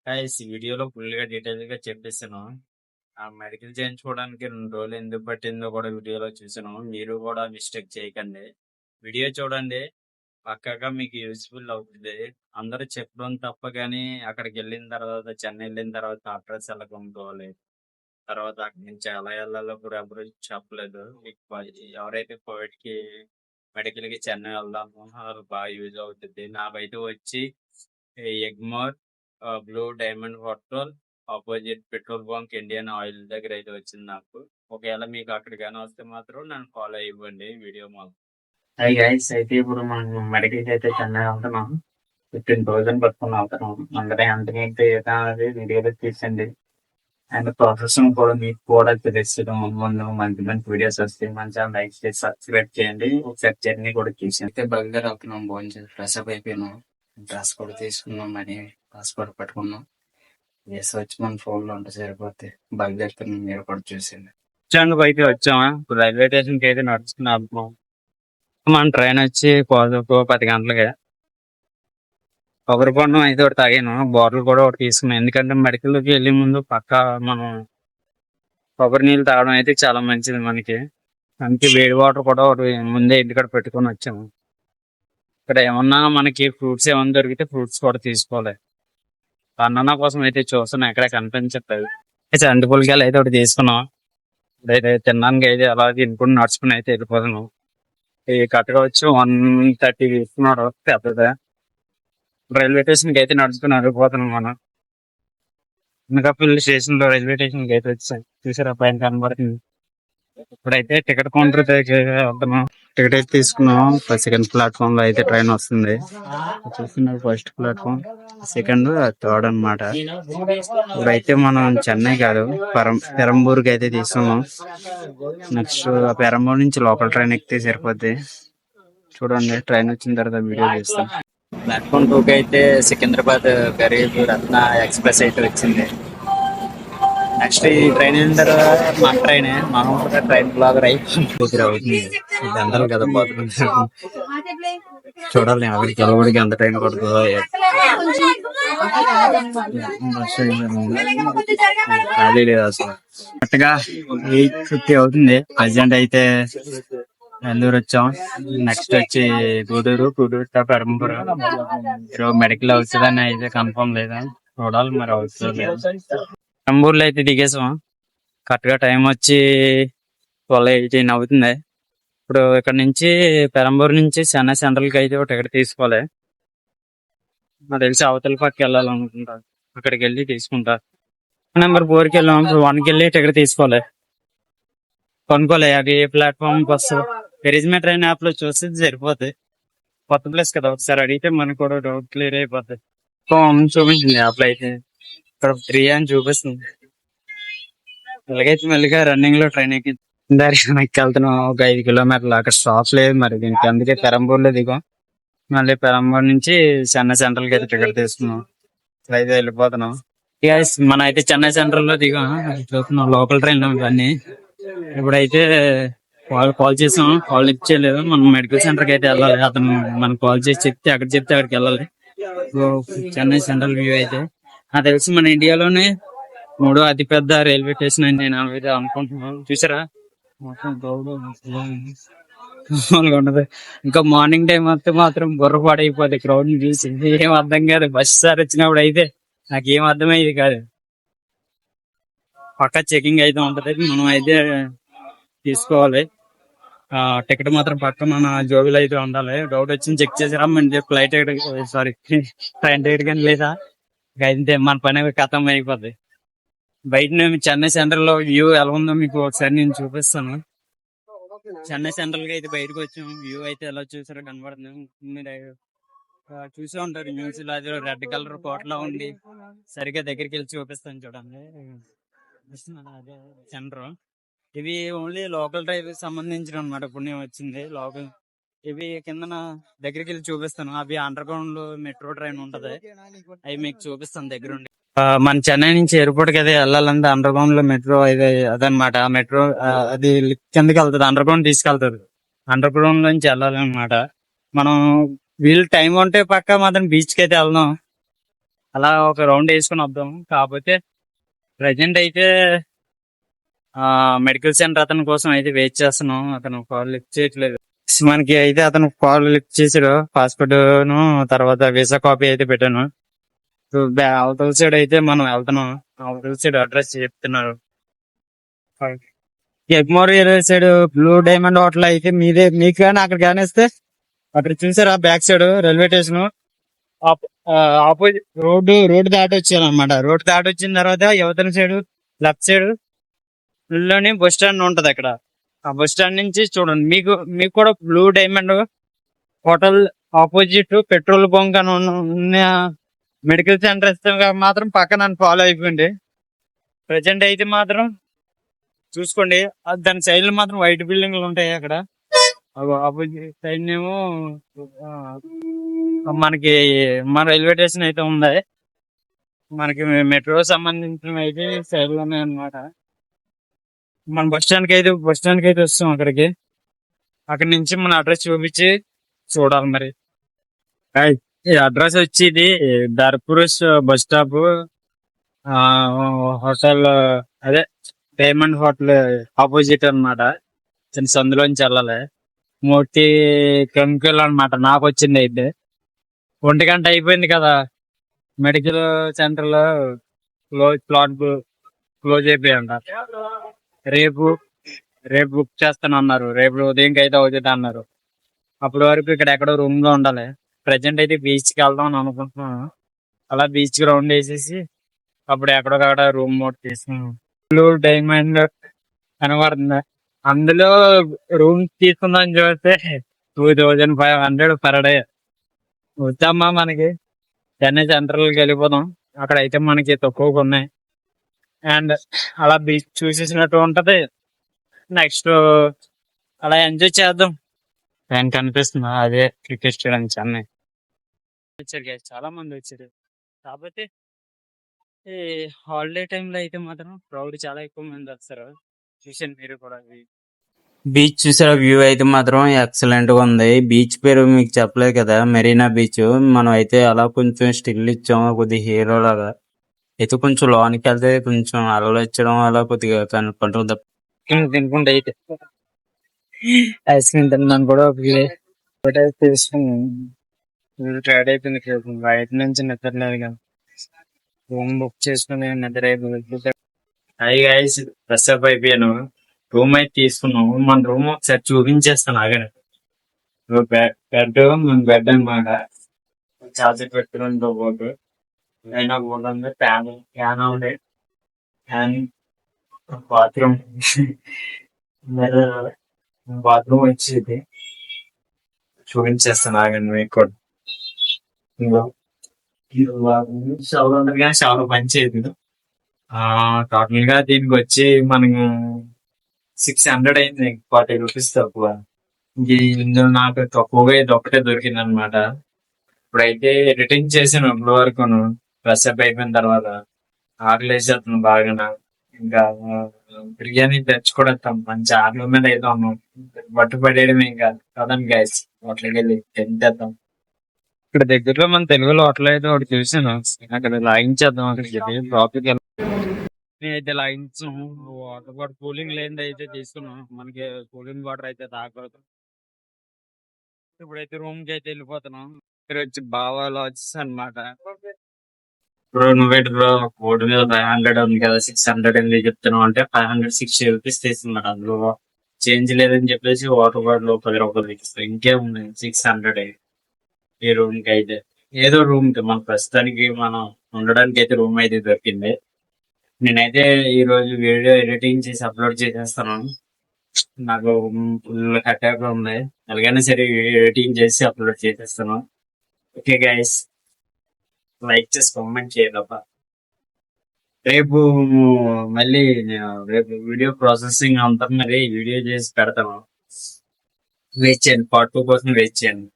Guys ఈ వీడియోలో full గా డీటెయిల్ గా చెప్పేసాను. ఆ మెడికల్ చేయించుకోవడానికి 2 రోజులు ఎందుకు పట్టిందో కూడా వీడియోలో చూసాను. మీరు కూడా మిస్టేక్ చేయకండి. వీడియో చూడండి, పక్కాగా మీకు యూస్ఫుల్ అవుతుంది. అందరూ చెప్పడం తప్ప కానీ అక్కడికి వెళ్ళిన తర్వాత, చెన్నై వెళ్ళిన తర్వాత అడ్రస్ ఎలా కొనుక్కోవాలి, తర్వాత అక్కడి నుంచి ఎలా వెళ్ళాలో కూడా ఎవరు చెప్పలేదు. మీకు ఎవరైతే కోవిడ్ కి మెడికల్ కి చెన్నై వెళ్దామో వాళ్ళకి బాగా యూజ్ అవుతుంది. నాకైతే వచ్చి Egmore blue diamond hotel opposite petrol bunk Indian oil దగ్గర అయితే వచ్చింది నాకు. ఒకవేళ మీకు అక్కడికైనా వస్తే మాత్రం నన్ను ఫాలో ఇవ్వండి వీడియో మాకు. హాయ్ గైస్, అయితే ఇప్పుడు మనం మెడికల్ అయితే చెన్నై వెళ్తున్నాం. 15,000 పట్టుకుని వెళ్తున్నాం. అందరూ ఎంతకైతే అనేది వీడియోలో తీసండి. అండ్ ప్రాసెస్ కూడా మీకు కూడా తెలుస్తుంది. ముందు మంచి మంచి వీడియోస్ వస్తాయి. మంచిగా లైక్ చేసి సబ్స్క్రైబ్ చేయండి. ఒకసారి జర్నీ కూడా చూసి అయితే బయలుదేరి వెళ్తున్నాం. భోజనం ఫ్రెష్ అప్ అయిపోయినాం. డ్రెస్ కూడా తీసుకున్నాం, మనీ పాస్పోర్ట్ పట్టుకున్నాం. వేసి వచ్చి మన ఫోన్ లో ఉంటే సరిపోతే బయలుదేరుతున్నాం. మీరు కూడా చూసింది వచ్చాను. అయితే వచ్చామా, ఇప్పుడు రైల్వే స్టేషన్ కి అయితే నడుచుకున్నాం. మన ట్రైన్ వచ్చి 10 గంటలకి. కొబ్బరి బొండం అయితే ఒకటి తాగాను, బాటిల్ కూడా ఒకటి తీసుకున్నాను. ఎందుకంటే మెడికల్కి వెళ్ళే ముందు పక్కా మనం కొబ్బరి నీళ్ళు తాగడం అయితే చాలా మంచిది మనకి. అందుకే వేడి వాటర్ కూడా ఒకటి ముందే ఇంటికాడ పెట్టుకొని వచ్చాము. ఇక్కడ ఏమన్నా మనకి ఫ్రూట్స్ ఏమన్నా దొరికితే ఫ్రూట్స్ కూడా తీసుకోవాలి. బనానా కోసం అయితే చూస్తున్నాం, ఎక్కడ కనిపించట్లేదు. అయితే అంటుపులకాయలు అయితే ఒకటి తీసుకున్నాం. అయితే తినడానికి అయితే అలా తినుకుని నడుచుకుని అయితే వెళ్ళిపోతున్నాం. ఈ కట్టగా వచ్చి 130 తీసుకున్నాడు పెద్దదే. రైల్వే స్టేషన్ కి అయితే నడుచుకుని వెళ్ళిపోతున్నాం మనం. అనకాపల్లి స్టేషన్ లో రైల్వే స్టేషన్ కి అయితే వచ్చాం. చూసారా పైన కనబడుతుంది. ఇప్పుడైతే టికెట్ కౌంటర్ దగ్గర వెళ్తున్నాం. టికెట్ అయితే తీసుకున్నాం. సెకండ్ ప్లాట్ఫామ్ లో అయితే ట్రైన్ వస్తుంది. చూస్తున్నారు ఫస్ట్ ప్లాట్ఫామ్, సెకండ్, థర్డ్ అన్నమాట. ఇప్పుడైతే మనం చెన్నై కాదు పెరంబూర్ కి అయితే తీసుకున్నాం. నెక్స్ట్ పెరంబూర్ నుంచి లోకల్ ట్రైన్ ఎక్కితే సరిపోద్ది. చూడండి, ట్రైన్ వచ్చిన తర్వాత వీడియో చేస్తాం. ప్లాట్ఫామ్ 2 కి అయితే సికింద్రాబాద్ గరీబ్ రత్న ఎక్స్ప్రెస్ అయితే వచ్చింది. నెక్స్ట్ ఈ ట్రైన్ అయిన తర్వాత మన ట్రైనే, మనం కూడా ట్రైన్ బ్లాగర్ అవుతుంది. అందరం కదా పోతున్నాం. చూడాలి అక్కడికి వెళ్ళబడికి ఎంత టైం పడుతుందో. ఖాళీ లేదు అసలు. కరెక్ట్గా 8:50 అవుతుంది. ప్రజెంట్ అయితే నెల్లూరు వచ్చాం. నెక్స్ట్ వచ్చి గూడూరు పెరంబూరు. మెడికల్ అవుతుందని అయితే కన్ఫర్మ్ లేదా, చూడాలి మరి అవుతుంది. పెరంబూరులో అయితే దిగేసాం. కరెక్ట్ గా టైం వచ్చి 12:18 అవుతుంది. ఇప్పుడు ఇక్కడ నుంచి పెరంబూరు నుంచి చెన్నై సెంట్రల్ కి అయితే ఒక టికెట్ తీసుకోవాలి. నాకు తెలిసి అవతల పక్కకి వెళ్ళాలనుకుంటా, అక్కడికి వెళ్ళి తీసుకుంటా. నెంబర్ 4 కి వెళ్ళాం. 1 కి వెళ్ళి టికెట్ తీసుకోవాలి. కొనుక్కోలే, అది ఏ ప్లాట్ఫామ్ బస్సు వెరిజ్మే ట్రైన్ యాప్ లో చూస్తే సరిపోతుంది. కొత్త ప్లేస్ కదా, ఒకసారి అడిగితే మనకు కూడా డౌట్ క్లియర్ అయిపోతుంది. చూపించింది యాప్ లో అయితే ఇక్కడ 3 అని చూపిస్తుంది. ఇలాగైతే మెల్లిగా రన్నింగ్ లో ట్రైన్ ఎక్కి డైరెక్ట్ వెళ్తున్నాం. ఒక 5 కిలోమీటర్లు. అక్కడ స్టాప్ లేదు మరి దీనికి, అందుకే పెరంబూర్ లో దిగాం. మళ్ళీ పెరంబూర్ నుంచి చెన్నై సెంట్రల్ కి అయితే టికెట్ తీసుకున్నాం. అయితే వెళ్ళిపోతున్నాం. మనం అయితే చెన్నై సెంట్రల్ లో దిగాం. చూస్తున్నాం లోకల్ ట్రైన్ ఇవన్నీ. ఇప్పుడైతే వాళ్ళు కాల్ చేసాం, కాల్ లిఫ్ట్ చేయలేదు. మనం మెడికల్ సెంటర్ కి అయితే వెళ్ళాలి. అతను మనకు కాల్ చేసి చెప్తే అక్కడికి వెళ్ళాలి. చెన్నై సెంట్రల్ వ్యూ అయితే నాకు తెలిసి మన ఇండియాలోనే 3వ అతిపెద్ద రైల్వే స్టేషన్ అని నేను అయితే అనుకుంటున్నాను. చూసారా ఉండదు. ఇంకా మార్నింగ్ టైం వస్తే మాత్రం బుర్ర పాడైపోతుంది. క్రౌడ్ ని చూసి ఏం అర్థం కాదు. బస్ సార్ వచ్చినప్పుడు అయితే నాకేం అర్థమయ్యేది కాదు. పక్కా చెకింగ్ అయితే ఉంటది, మనం అయితే తీసుకోవాలి. టికెట్ మాత్రం పక్క మన జోబీలో అయితే ఉండాలి. డౌట్ వచ్చింది చెక్ చేసి రమ్మంటే flight ticket, sorry train ticket కానీ లేదా అయితే మన పని ఖతం అయిపోద్ది. బయట చెన్నై సెంట్రల్ లో వ్యూ ఎలా ఉందో మీకు ఒకసారి నేను చూపిస్తాను. చెన్నై సెంట్రల్ కి అయితే బయటకు వచ్చాం. వ్యూ అయితే ఎలా చూసారో కనబడుతుంది. మీరు చూసే ఉంటారు న్యూస్ లో, అది రెడ్ కలర్ కోటలో ఉండి. సరిగ్గా దగ్గరికి వెళ్ళి చూపిస్తాను చూడండి. అదే సెంటర్. ఇవి ఓన్లీ లోకల్ డ్రైవ్ సంబంధించిన అనమాట. ఇప్పుడు నేను వచ్చింది లోకల్. ఇవి కిందన దగ్గరికి వెళ్ళి చూపిస్తాను. అవి అండర్ గ్రౌండ్ లో మెట్రో ట్రైన్ ఉంటది, అవి మీకు చూపిస్తాను దగ్గరుండి. మన చెన్నై నుంచి ఎయిర్పోర్ట్ కి అయితే వెళ్ళాలంటే అండర్ గ్రౌండ్ లో మెట్రో అయితే అదనమాట. మెట్రో అది కిందకి వెళ్తుంది, అండర్ గ్రౌండ్ తీసుకెళ్తారు. అండర్ గ్రౌండ్ నుంచి వెళ్ళాలన్నమాట. మనం వీళ్ళు టైం ఉంటే పక్క మాత్రం బీచ్ కి అయితే వెళ్దాం. అలా ఒక రౌండ్ వేసుకుని వద్దాం. కాకపోతే ప్రజెంట్ అయితే మెడికల్ సెంటర్ అతని కోసం అయితే వెయిట్ చేస్తున్నాం. అతను కాల్ లిఫ్ట్ చేయట్లేదు. మనకి అయితే అతను కాల్ లిఫ్ట్ చేసాడు. పాస్పోర్ట్ ను తర్వాత వీసా కాపీ అయితే పెట్టాను. అవతల సైడ్ అయితే మనం వెళ్తున్నాం. అవతల సైడ్ అడ్రస్ చెప్తున్నారు. Egmore area side blue diamond hotel అయితే మీదే. మీకు కానీ అక్కడ కానిస్తే అక్కడ చూసారా back side railway station opposite road దాటి వచ్చాను అనమాట. రోడ్డు దాటి వచ్చిన తర్వాత యువతల సైడ్ లెఫ్ట్ సైడ్ లోని బస్ స్టాండ్ ఉంటది. అక్కడ ఆ బస్ స్టాండ్ నుంచి చూడండి. మీకు కూడా blue diamond hotel opposite petrol bunk అని ఉన్న మెడికల్ సెంటర్ మాత్రం పక్కన ఫాలో అయిపోయింది. ప్రజెంట్ అయితే మాత్రం చూసుకోండి. దాని సైడ్ లో మాత్రం వైట్ బిల్డింగ్లు ఉంటాయి. అక్కడ ఆపోజిట్ సైడ్ ఏమో మనకి మన రైల్వే స్టేషన్ అయితే ఉంది. మనకి మెట్రో సంబంధించిన అయితే సైడ్ లోనే అనమాట. మన బస్ స్టాండ్ కి అయితే వస్తాం. అక్కడి నుంచి మన అడ్రస్ చూపించి చూడాలి. మరి ఈ అడ్రస్ వచ్చి ఇది దర్పురుష్ బస్ స్టాప్ హోటల్, అదే డైమండ్ హోటల్ ఆపోజిట్ అనమాట. చిన్న సందులోంచి వెళ్ళాలి. మూర్తి కెమికల్ అనమాట. నాకు వచ్చింది అయితే 1 గంట అయిపోయింది కదా. మెడికల్ సెంటర్ లో ప్లాట్ క్లోజ్ అయిపోయాయంట. రేపు రేపు బుక్ చేస్తాను అన్నారు. రేపు ఉదయం అయితే అవుతుంది అన్నారు. అప్పటి వరకు ఇక్కడ ఎక్కడో రూమ్ లో ఉండాలి. ప్రజెంట్ అయితే బీచ్ కి వెళ్దాం అని అనుకుంటున్నాను. అలా బీచ్ కి రౌండ్ వేసేసి అప్పుడు ఎక్కడొక్కడ రూమ్ మోట్ తీసుకున్నాం. బ్లూ డైమండ్ కనబడుతుంది. అందులో రూమ్ తీసుకుందాం చూస్తే 2500 పర్ డే. వచ్చామ్మా మనకి చెన్నై సెంట్రల్కి వెళ్ళిపోదాం. అక్కడ అయితే మనకి తక్కువగా ఉన్నాయి. అండ్ అలా బీచ్ చూసేసినట్టు ఉంటది. నెక్స్ట్ అలా ఎంజాయ్ చేద్దాం. ఆయన కనిపిస్తుంది అదే క్రికెట్ స్టేడియం చెన్నై. వచ్చారు guys, చాలా మంది వచ్చారు. కాకపోతే ఈ హాలిడే టైంలో అయితే మాత్రం క్రౌడ్ చాలా ఎక్కువ మంది వస్తారు. చూసాను మీరు కూడా. బీచ్ చూసారా? వ్యూ అయితే మాత్రం ఎక్సలెంట్ గా ఉంది. బీచ్ పేరు మీకు చెప్పలేదు కదా, మెరీనా బీచ్. మనం అయితే అలా కొంచెం స్టిల్ ఇచ్చాం కొద్దిగా హీరో లాగా. అయితే కొంచెం లోనికి వెళ్తే కొంచెం అలలు వచ్చడం అలా కొద్దిగా కనుక్కుంటుంది. తినుకుంటే అయితే ఐస్ క్రీమ్ తిన్నాను కూడా టైర్డ్ అయిపోయింది. బయట నుంచి నిద్రలేదు కదా. రూమ్ బుక్ చేసుకుని నిద్ర అయిపోయింది. హై గైస్, ఫ్రెష్ అప్ అయిపోయాను. రూమ్ అయితే తీసుకున్నాం. మన రూమ్ ఒకసారి చూపించేస్తాను ఆగండి. బెడ్ అనమాట. చార్జర్ పెట్టుకుని బోర్డు అయినా బోర్డు ఉంది. ఫ్యాన్ ఉంది. ఫ్యాన్ బాత్రూమ్ బాత్రూమ్ వచ్చేది చూపించేస్తాను ఆగండి మీకు కూడా. షవర్ ఉంటుంది కానీ షవర్ పనిచేయదు. టోటల్ గా దీనికి వచ్చి మనము 600 అయింది. 40 రూపీస్ తక్కువ. ఇందులో నాకు తక్కువగా ఇది ఒక్కటే దొరికింది అనమాట. ఇప్పుడైతే రిటర్న్ చేశాను. ఇప్పుడు వరకు ఫ్రెష్ అప్ అయిపోయిన తర్వాత ఆకలి వేసేస్తాను బాగా. ఇంకా బిర్యానీ తెచ్చుకోవడం మంచి ఆకలి మీద అయితే ఉన్నాం. బట్టు పడేయడమే ఇంకా కదండి గైస్. హోటల్కి వెళ్ళి తింటేద్దాం. ఇక్కడ దగ్గరలో మన తెలుగులో హోటల్ అయితే ఒకటి చూసాను. అక్కడ లాగించేద్దాం. అక్కడికి ప్రాఫిట్ నేనైతే లాగించాం. వాటర్ బాటిల్ కూలింగ్ లేనిది అయితే తీసుకున్నాం. మనకి కూలింగ్ వాటర్ అయితే తాగకూడదు. ఇప్పుడైతే రూమ్ కి అయితే వెళ్ళిపోతున్నాం. ఇక్కడ వచ్చి బావా లాడ్జెస్ అనమాట. బ్రో నువ్వేంటి బ్రో బోర్డు మీద 500 ఉంది కదా, 600 ఎందుకు చెప్తున్నావు అంటే 560 రూపీస్ తీసుకున్నాడు. అందులో చేంజ్ లేదని చెప్పేసి వాటర్ బాటిల్ 10 రూపాయలు తీసుకున్నాం. ఇంకేముంది 600 ఈ రూమ్ కి అయితే. ఏదో రూమ్ కి మన ప్రస్తుతానికి మనం ఉండడానికి అయితే రూమ్ అయితే దొరికింది. నేనైతే ఈ రోజు వీడియో ఎడిటింగ్ చేసి అప్లోడ్ చేసేస్తాను. నాకు ఫుల్ అటాక్ ఉంది. అలాగైనా సరే ఎడిటింగ్ చేసి అప్లోడ్ చేసేస్తాను. ఓకే గైస్, లైక్ చేసి కామెంట్ చేయదప్ప. రేపు మళ్ళీ రేపు వీడియో ప్రాసెసింగ్ అంతా మరి వీడియో చేసి పెడతాను. వెయిట్ చేయండి. పార్ట్ 2 కోసం వెయిట్ చేయండి.